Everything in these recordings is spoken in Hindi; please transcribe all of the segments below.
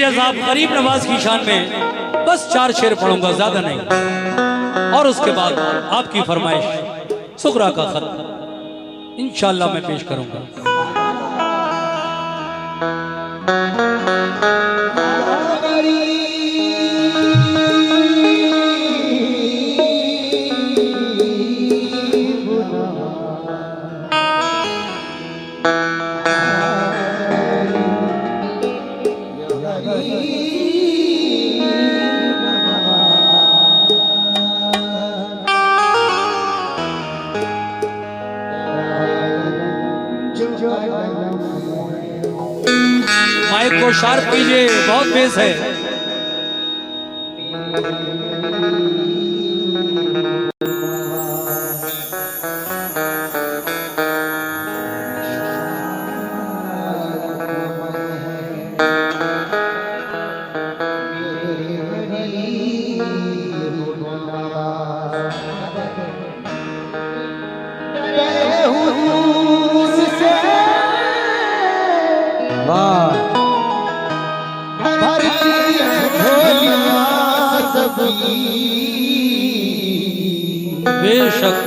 लीजिए साहब, गरीब नवाज की शान में बस 4 शेर पढ़ूंगा, ज्यादा नहीं, और उसके बाद आपकी फरमाइश सुगरा का खत इंशाअल्लाह मैं पेश करूंगा। माइक को शार्प कीजिए, बहुत बेस है। बेशक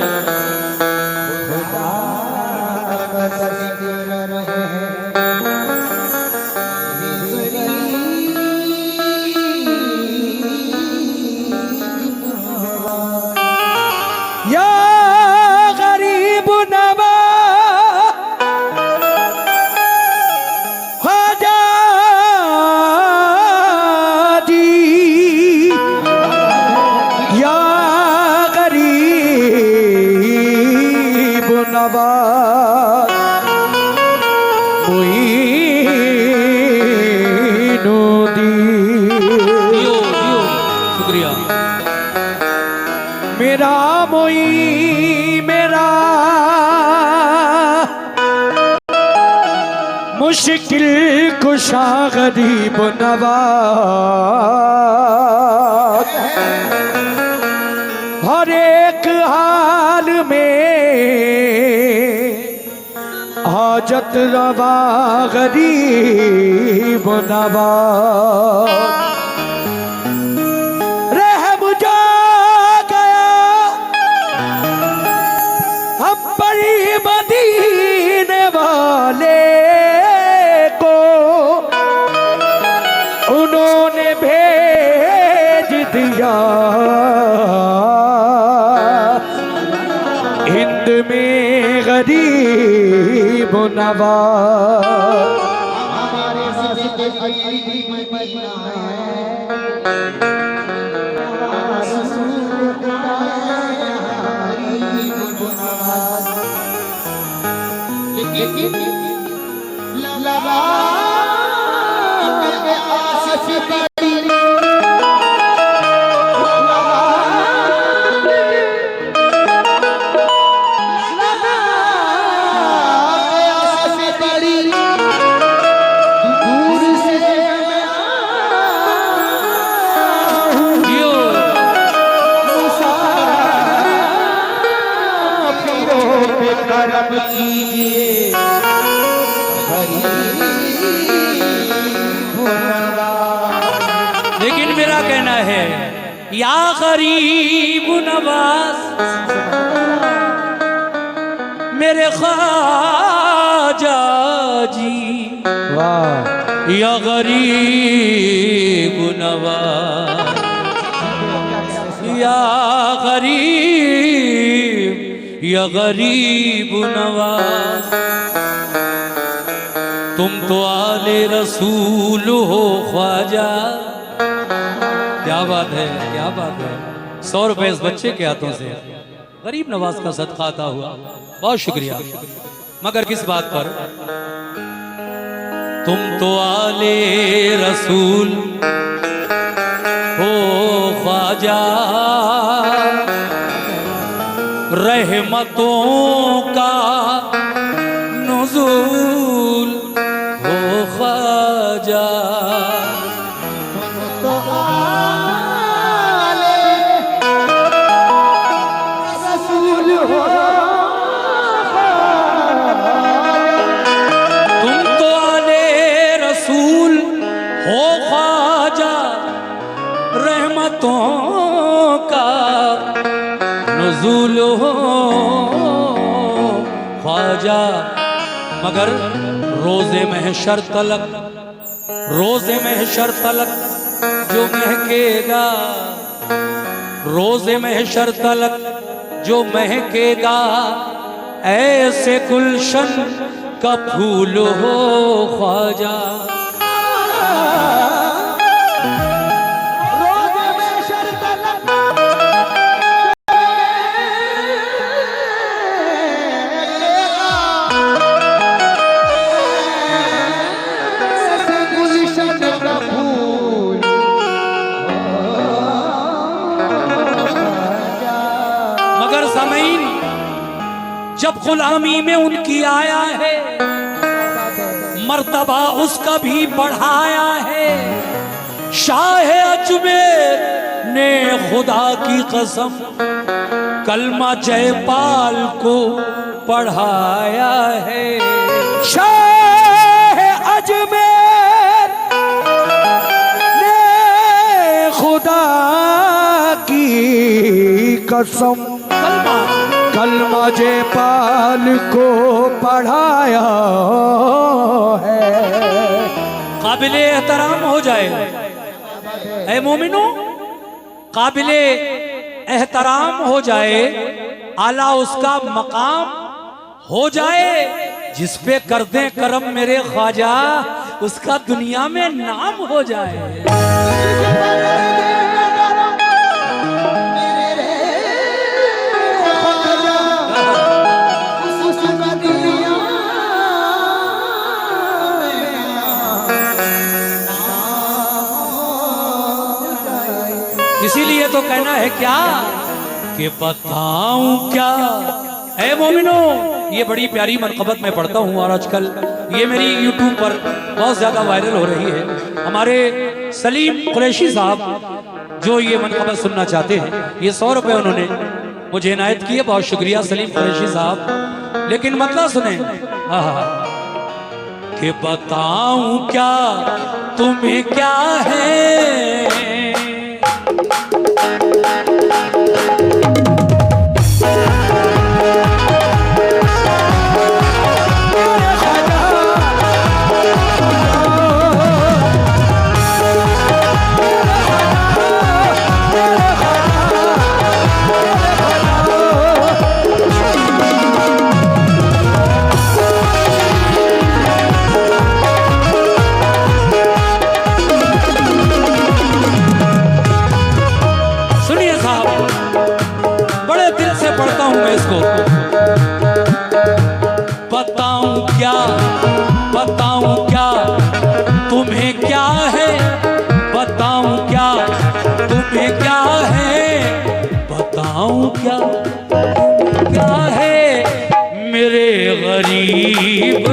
या गरीब नवा ख्वाजा जी, या गरीब नवा शुक्रिया। मेरा मोई मेरा मुश्किल कुशा गरीब नवाज, हर एक हाल में हाजत रवा गरीब नवाज। मदीने वाले को उन्होंने भेज दिया, हिंद में गरीब नवाज। हमारे लेकिन मेरा कहना है या गरीब नवाज मेरे ख्वाजा जी, वाह या गरीब नवाज, या गरीब नवाज, तुम तो आले रसूल हो ख्वाजा। क्या बात है, क्या बात है। 100 रुपए इस बच्चे के हाथों से गरीब नवाज का सदका अता हुआ, बहुत शुक्रिया। मगर किस बात पर? तुम तो आले रसूल हो ख्वाजा, रहमतों का नुज़ूल हो ख्वाजा। तुम तो आले रसूल हो ख्वाजा, रहमतों का नुज़ूल हो ख्वाजा। मगर रोज़े महशर तलक, रोज़े महशर तलक जो महकेगा, रोज़े महशर तलक जो महकेगा, ऐसे गुलशन का फूल हो ख्वाजा। मगर ज़मीन जब गुलामी में उनकी आया है, मर्तबा उसका भी बढ़ाया है। शाह अजमेर ने खुदा की कसम कलमा जयपाल को पढ़ाया है। शाह अजमेर ने खुदा की कसम कलमा जयपाल को पढ़ाया है। काबिले एहतराम हो जाए ऐ मोमिनो, काबिले एहतराम हो जाए, आला उसका मकाम हो जाए। जिस पे कर दे करम मेरे ख्वाजा, उसका दुनिया में नाम हो जाए। इसीलिए तो कहना है क्या कि बताऊं क्या ऐ मोमिनो। ये बड़ी प्यारी मनक़बत मैं पढ़ता हूँ और आजकल ये मेरी YouTube पर बहुत ज़्यादा वायरल हो रही है। हमारे सलीम कुरैशी साहब जो ये मनक़बत सुनना चाहते हैं, ये 100 रुपये उन्होंने मुझे इनायत किए। बहुत शुक्रिया सलीम कुरैशी साहब। लेकिन मतलब सुने, कि बताऊं क्या तुम्हें क्या है, बताऊं क्या तुम्हें क्या है, बताऊं क्या तुम्हें क्या है, बताऊं क्या क्या है मेरे गरीब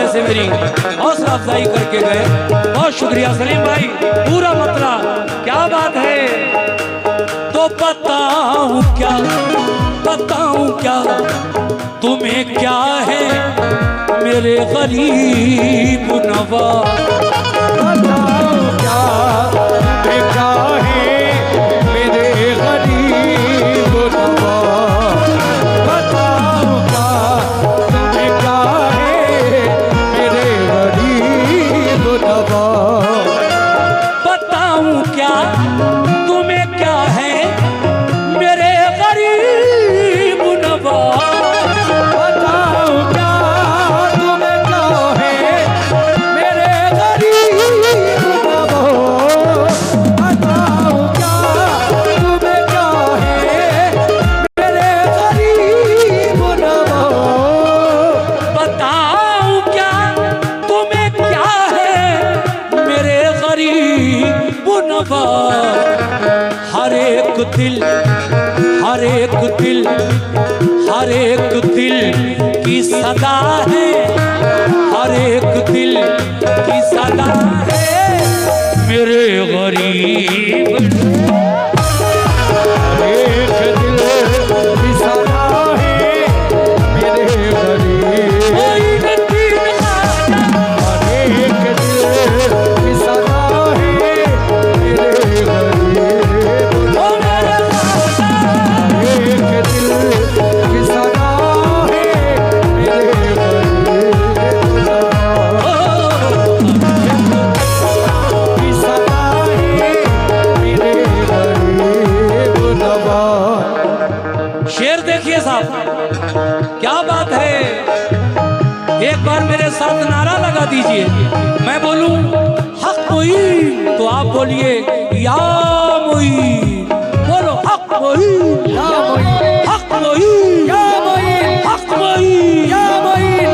से मेरी हौसला अफजाई करके गए। बहुत शुक्रिया सलीम भाई, पूरा मतला क्या बात है। तो बताऊं क्या तुम्हें क्या है मेरे गरीब नवाज, बताऊं क्या तुम्हें क्या है मेरे गरीब नवाज, बताऊं क्या तुम्हें क्या है मेरे गरीब नवाज, बताऊं क्या तुम्हें क्या है मेरे गरीब नवाज, बताऊं क्या तुम्हें क्या है मेरे गरीब दिल, हर एक दिल, हर एक दिल की सदा है, हर एक दिल की सदा है मेरे गरीब। एक दिल की सदा है मेरे गरीब। एक दिल की सदा है मेरे गरीब। एक दिल की सदा है मेरे गरीब। शेर देखिए साहब, क्या बात है। एक बार मेरे साथ नारा लगा दीजिए, मैं बोलूं हक मोईन तो आप बोलिए या मोईन। बोलो हक मोईन, या मोईन, हक मोईन, या मोईन, हक मोईन, या मोईन।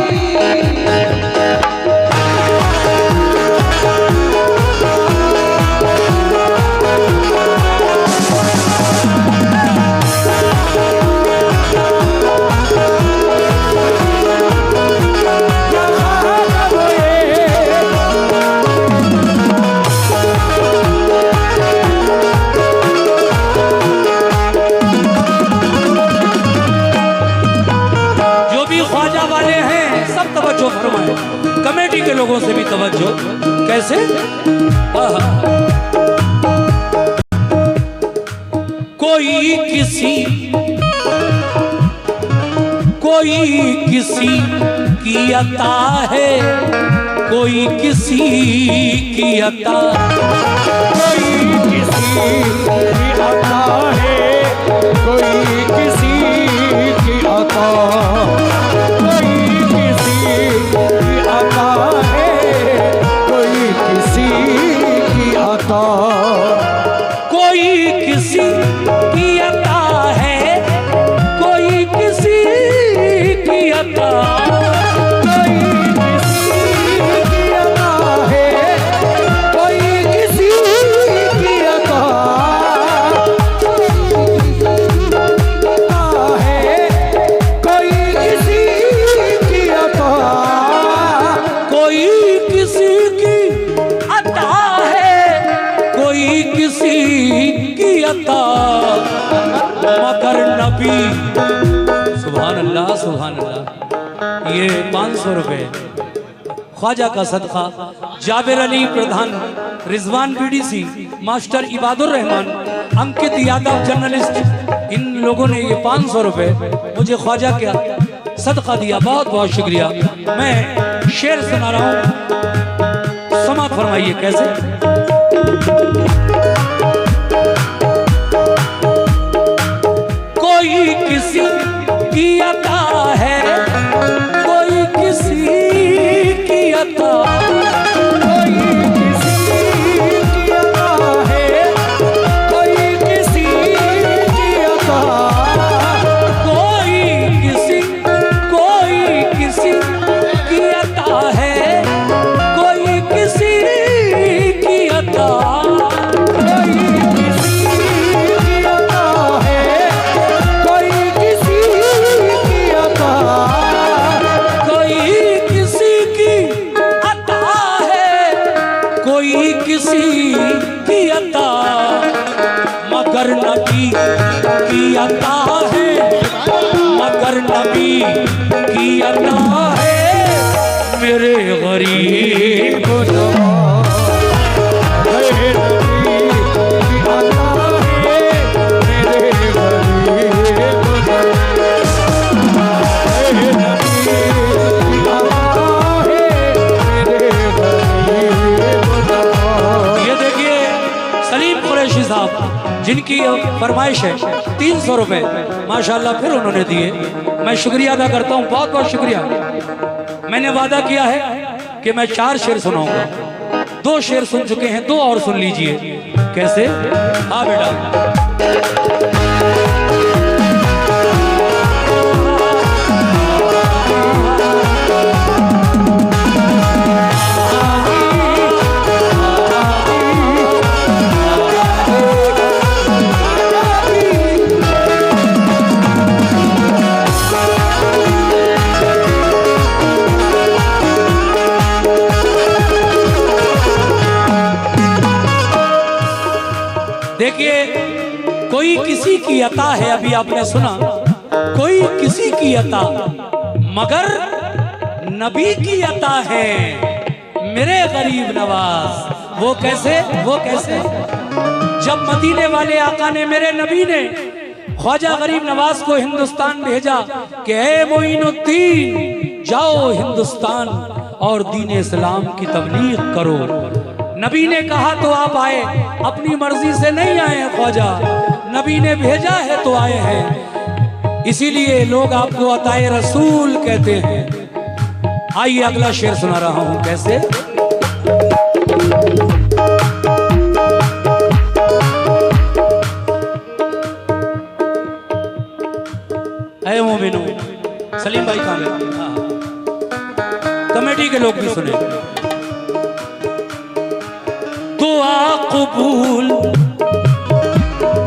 कमेटी के लोगों से भी तवज्जो। कैसे? कोई किसी की अता है, कोई किसी की अता, कोई किसी की अता है, कोई किसी की अता, कोई किसी की अता है, कोई किसी की अता, कोई किसी की अता है, कोई किसी की अता, कोई किसी की अता है, कोई किसी की अता है, कोई किसी की अता, कोई किसी की अता है, कोई किसी की अता, मगर नबी। सुभान अल्लाह, सुभान अल्लाह। ये 500 रुपए ख्वाजा का सदका, जाबिर अली प्रधान, Rizwan BDC, master Ibadur Rahman, Ankit Yadav journalist, इन लोगों ने ये 500 रुपए मुझे ख्वाजा का सदका दिया। बहुत बहुत शुक्रिया। मैं शेर सुना रहा हूँ, समात फरमाइए। कैसे? कोई किसी की अता है, कोई किसी की अता, कोई किसी की अता है, कोई किसी की अता, कोई किसी की अता है, कोई किसी की अता, कोई किसी की अता है, कोई किसी की अता, कोई किसी की अता है, कोई किसी की अता, मगर नबी की अता है, मगर नबी की अता है मेरे गरीब। ये देखिए सलीम कुरैशी साहब, जिनकी फरमाइश है 300 रुपए, माशाल्लाह फिर उन्होंने दिए। मैं शुक्रिया अदा करता हूँ, बहुत बहुत शुक्रिया। मैंने वादा किया है कि मैं 4 शेर सुनाऊंगा, 2 शेर सुन चुके हैं, 2 और सुन लीजिए। कैसे? हाँ बेटा। की अता है, अभी आपने सुना, कोई किसी की अता मगर नबी की अता है मेरे गरीब नवाज। वो कैसे, वो कैसे? जब मदीने वाले आका ने, मेरे नबी ने ख्वाजा गरीब नवाज को हिंदुस्तान भेजा कि ए मोइनुद्दीन जाओ हिंदुस्तान और दीन इस्लाम की तबलीग करो। नबी ने कहा तो आप आए, अपनी मर्जी से नहीं आए हैं ख्वाजा, नबी ने भेजा है तो आए हैं, इसीलिए लोग आपको अताए रसूल कहते हैं। आइए अगला शेर सुना रहा हूं, कैसे? ऐ मोमिनो, सलीम भाई कहां गए? हाँ, कमेटी के लोग भी सुने। दुआ कबूल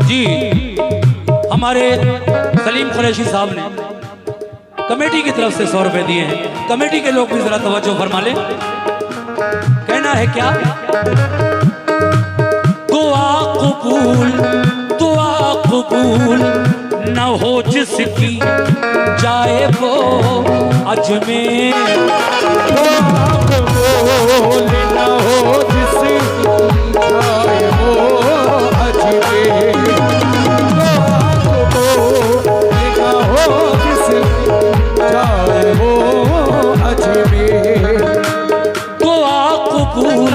जी, हमारे सलीम कुरैशी साहब ने कमेटी की तरफ से 100 रुपए दिए हैं। कमेटी के लोग भी जरा तवज्जो फरमा लें। कहना है क्या? दुआ कबूल, दुआ कबूल न हो जिसकी जाए वो अजमेर, दुआ कबूल न हो जिसकी जाए वो अजमेर, दुआ कबूल न हो जिसकी जाए वो अजमेर, दुआ कबूल,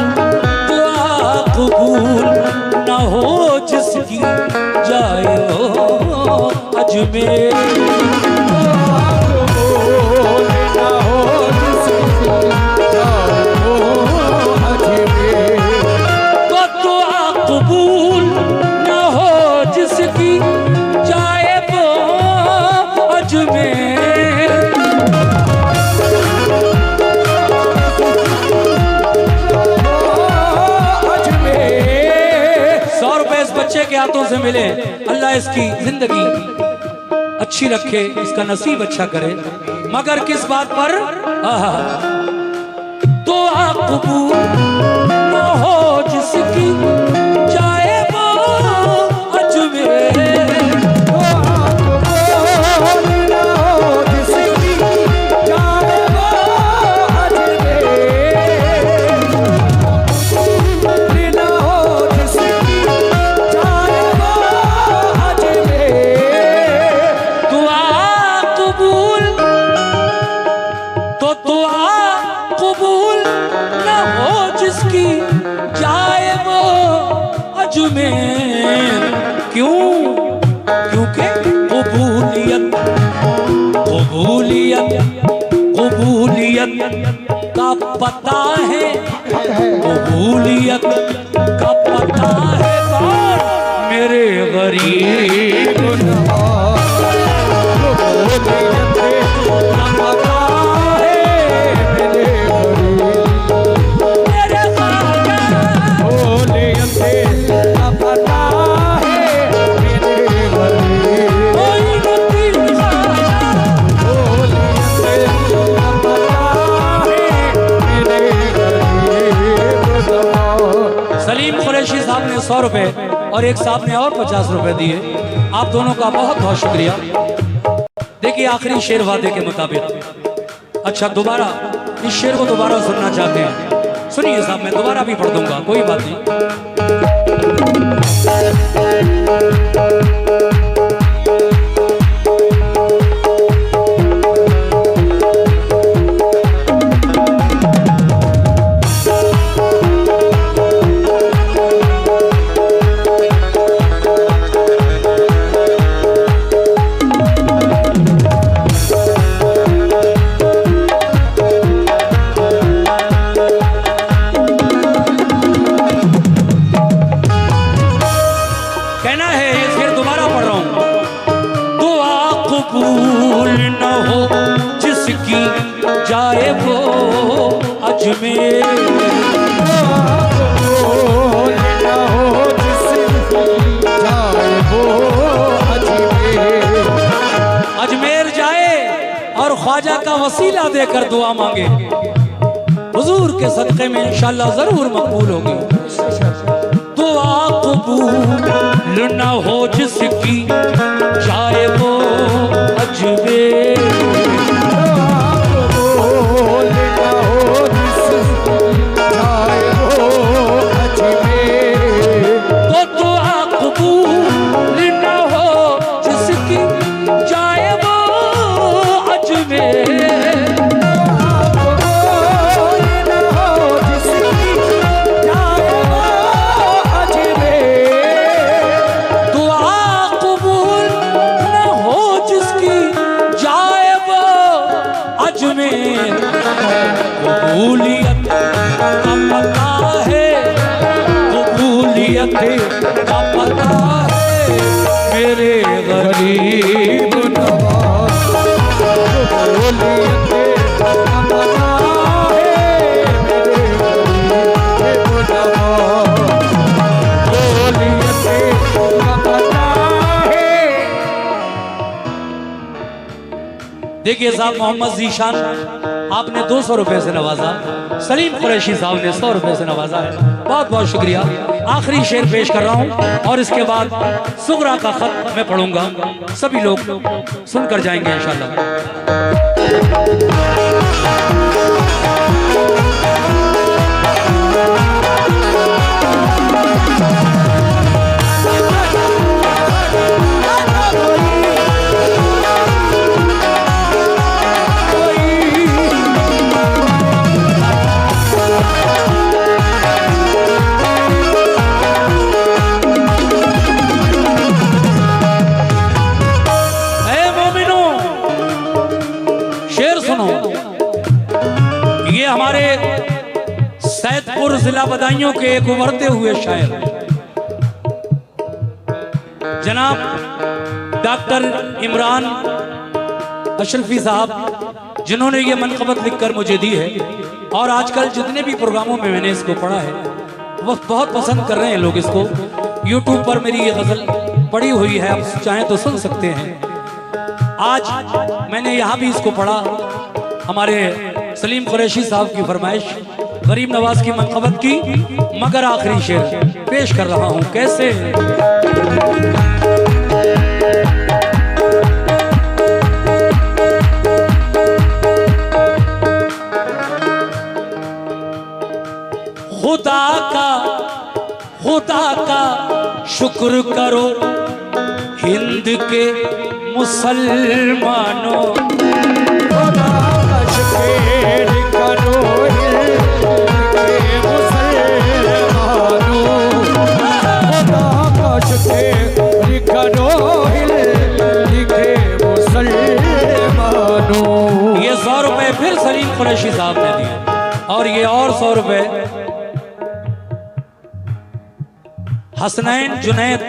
दुआ कबूल न हो जिसकी जाए वो अजमेर, कबूल न हो जिसकी जाए वो अजमेर, तो दुआ कबूल न हो जिसकी जाए वो अजमेर। अजमेर 100 रुपए इस बच्चे के हाथों से मिले, अल्लाह इसकी जिंदगी अच्छी रखे, इसका नसीब अच्छा करे, मगर किस बात पर? दुआ कबूल न हो जिसकी जाए वो अजमेर, क्यों? क्योंकि कबूलियत, कबूलियत, कबूलियत का पता है, कबूलियत का पता है कौन? मेरे गरीब नवाज, कबूलियत का पता है मेरे गरीब, मेरे ख्वाजा, कबूलियत का पता साहब ने 100 रुपए और एक साहब ने और 50 रुपए दिए। आप दोनों का बहुत बहुत शुक्रिया। देखिए आखिरी शेर वादे के मुताबिक। अच्छा दोबारा इस शेर को दोबारा सुनना चाहते हैं? सुनिए साहब, मैं दोबारा भी पढ़ दूंगा, कोई बात नहीं। जाए वो अजमेर, अजमेर जाए और ख्वाजा का वसीला देकर दुआ मांगे, हुजूर के सदक़े में इंशाअल्लाह जरूर मकबूल होगी। दुआ कबूल न हो जिसकी चाहे वो अजमेर। तो दुआ कबूल न हो जिसकी चाहे वो अजमेर। कबूलियत का पता है, कबूलियत का पता है मेरे गरीब नवाज। कबूलियत का पता है मेरे गरीब नवाज। कबूलियत का पता है। देखिए साहब, मोहम्मद जीशान आपने 200 रुपए से नवाजा, सलीम कुरैशी साहब ने 100 रुपए से नवाजा है। बहुत बहुत शुक्रिया। आखिरी शेर पेश कर रहा हूं और इसके बाद सुगरा का खत मैं पढ़ूंगा, सभी लोग सुनकर जाएंगे इंशाल्लाह। हमारे सैदपुर जिला बदायूं के एक उभरते हुए शायर जनाब डॉक्टर इमरान अशरफी साहब, जिन्होंने ये मनक़बत लिखकर मुझे दी है और आजकल जितने भी प्रोग्रामों में मैंने इसको पढ़ा है वो बहुत पसंद कर रहे हैं लोग इसको। यूट्यूब पर मेरी ये गज़ल पड़ी हुई है, आप चाहें तो सुन सकते हैं। आज मैंने यहाँ भी इसको पढ़ा। हमारे सलीम कुरैशी साहब की फरमाइश, गरीब नवाज की मनक़बत की, मगर आखिरी शेर पेश कर रहा हूँ। कैसे? खुदा का शुक्र करो हिंद के मुसलमानों। ये 100 रुपए फिर सलीम कुरैशी साहब ने दिए और ये और 100 रुपए हसनैन जुनैद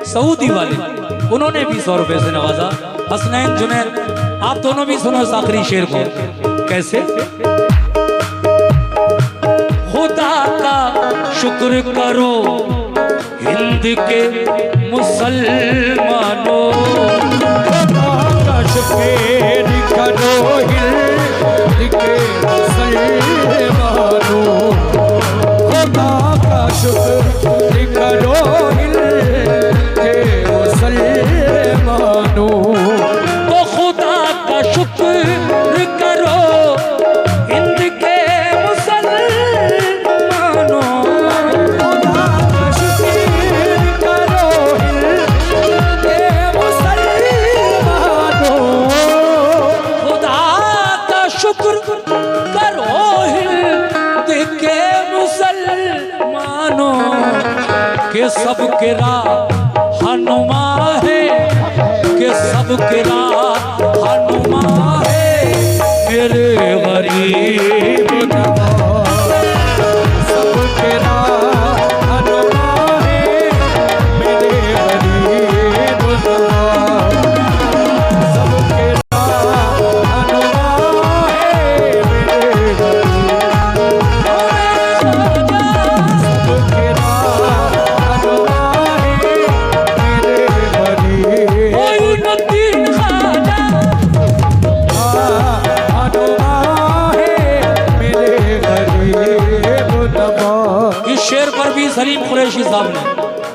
सऊदी वाले, उन्होंने भी 100 रुपए से नवाजा। हसनैन जुनैद, आप दोनों भी सुनो इस आखिरी शेर को। कैसे? खुदा का शुक्र करो हिंद के मुसलमानों। खुदा का शुक्र करो हिंद के मुसलमानों। खुदा का शुक्र करो हिंद के मुसलमानों। तो खुदा का शुक्र करो हिंद के मुसलमानों। खुदा का शुक्र करो हिंद के मुसलमानों। खुदा का शुक्र करो हिंद के मुसलमानों के सबके राह हनुमा है, के सबके राह हनुमा है मेरे गरीब नवाज। सबके राह हनुमा है मेरे गरीब नवाज। सबके राह हनुमा है मेरे गरीब नवाज। सबके राह हनुमा है मेरे गरीब। कोई नदी खाना सलीम कुरैशी साहब ने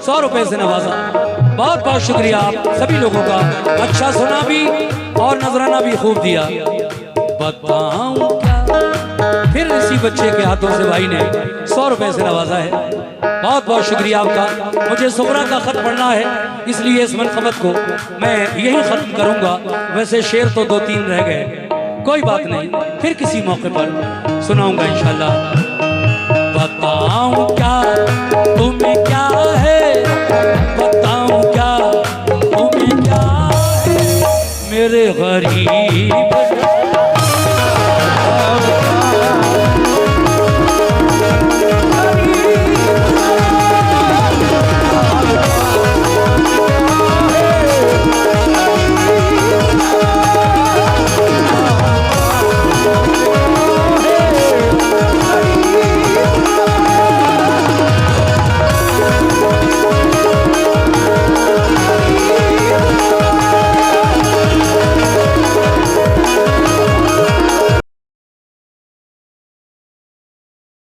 100 रुपए से नवाजा। बहुत बहुत शुक्रिया आप सभी लोगों का। अच्छा सुना भी और नजराना भी खूब दिया। बताऊं क्या, फिर इसी बच्चे के हाथों से भाई ने 100 रुपए से नवाजा है। बहुत बहुत शुक्रिया आपका। मुझे सुगरा का खत पढ़ना है, इसलिए इस मनकबत को मैं यही खत्म करूंगा। वैसे शेर तो 2-3 रह गए, कोई बात नहीं, फिर किसी मौके पर सुनाऊंगा इंशाल्लाह। बताऊं क्या तुम्हें क्या है, बताऊं क्या तुम्हें क्या है, मेरे गरीब